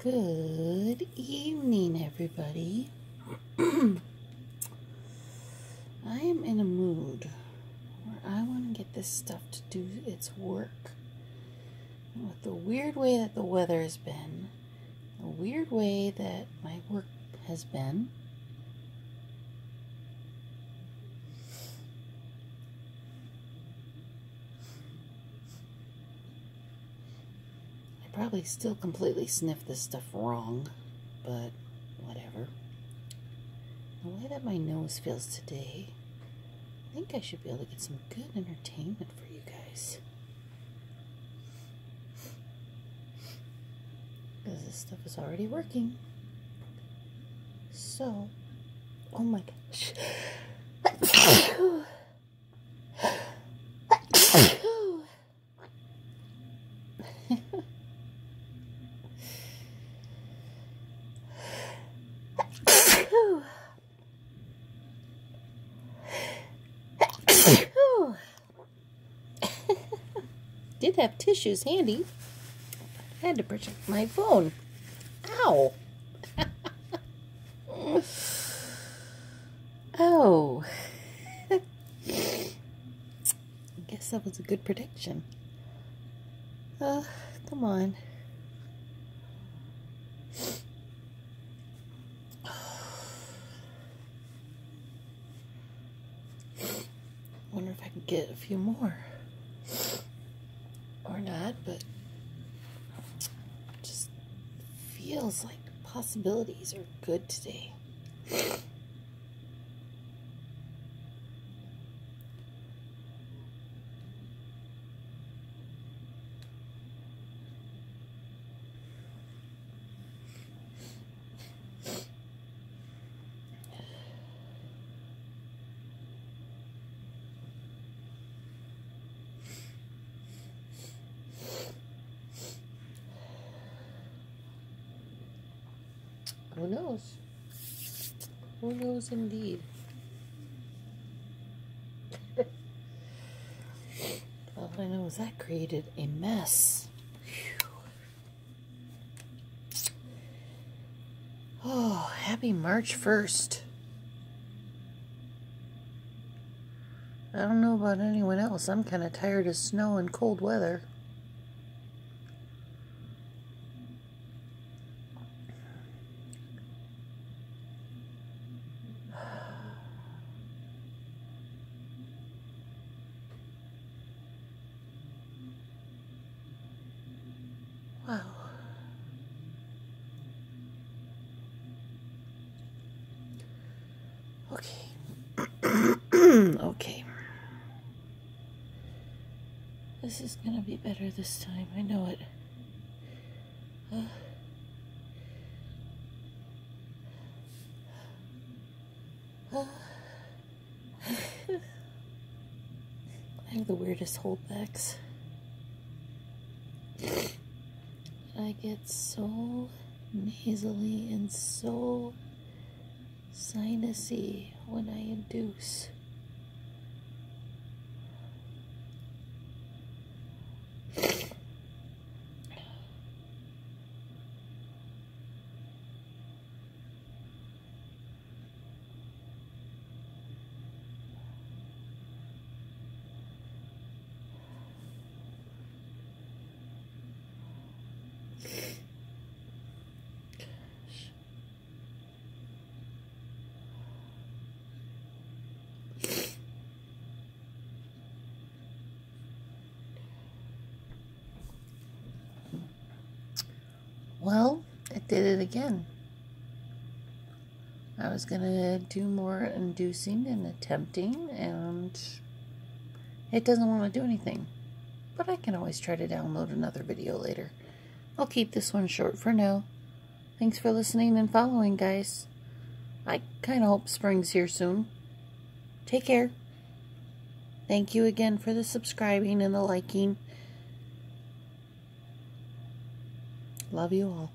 Good evening, everybody. I am in a mood where I want to get this stuff to do its work. And with the weird way that the weather has been, the weird way that my work has been, I probably still completely sniffed this stuff wrong, but whatever. The way that my nose feels today, I think I should be able to get some good entertainment for you guys. Because this stuff is already working. So, oh my gosh. Did have tissues handy. I had to protect my phone. Ow! Oh. I guess that was a good protection. Come on. Wonder if I can get a few more. Or not, but just feels like the possibilities are good today. Who knows? Who knows indeed? All I know is that created a mess. Whew. Oh, happy March 1st. I don't know about anyone else. I'm kind of tired of snow and cold weather. Wow. Okay. Okay. This is gonna be better this time. I know it. I have the weirdest holdbacks. I get so nasally and so sinusy when I induce. Well, I did it again. I was gonna do more inducing and attempting, and it doesn't want to do anything. But I can always try to download another video later. I'll keep this one short for now. Thanks for listening and following, guys. I kind of hope spring's here soon. Take care. Thank you again for the subscribing and the liking. Love you all.